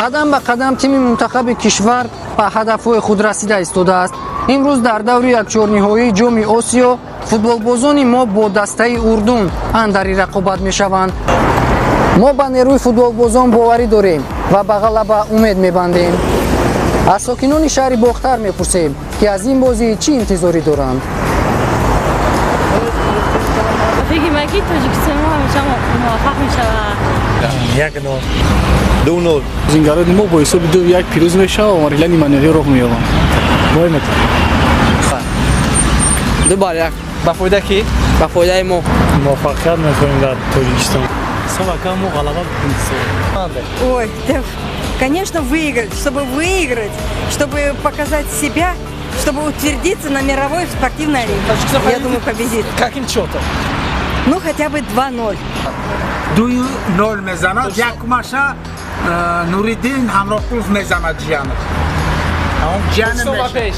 қадам ба қадам тими мунтахаби кишвар ба ҳадафҳои худ расида истодааст. имрӯз дар даври якчорниҳоии ҷоми осиё футболбозони мо бо дастаи урдун андари рақобат мешаванд. мо ба нерӯи футболбозон боварӣ дорем ва ба ғалаба умед мебандем. аз сокинони шаҳри бохтар мепурсем ки аз ин бозӣ чӣ интизорӣ доранд. فکر می‌کنی تاجیکستان همیشه موفق می‌شود؟ 1-0 2-0 زنگارد ما با حساب 2-1 پیروز میشه و ماریلا نیمه‌نهایی راه می‌یابند. وای مت. 2-1 با فایده کی؟ با فایده ما. موفقیت می‌خوایم در تاجیکستان. سوالکم ما غلبه بکنیم. Ой, да, конечно, выиграть. Чтобы выиграть, чтобы показать себя, чтобы утвердиться на мировой спортивной арене. Я думаю, победит. Каким счетом? Ну, хотя бы 2-0. 2-0 میزند. یک ماشه نوریدین همراه قوز میزند جیانه. همون جیانه میشه. با پیش.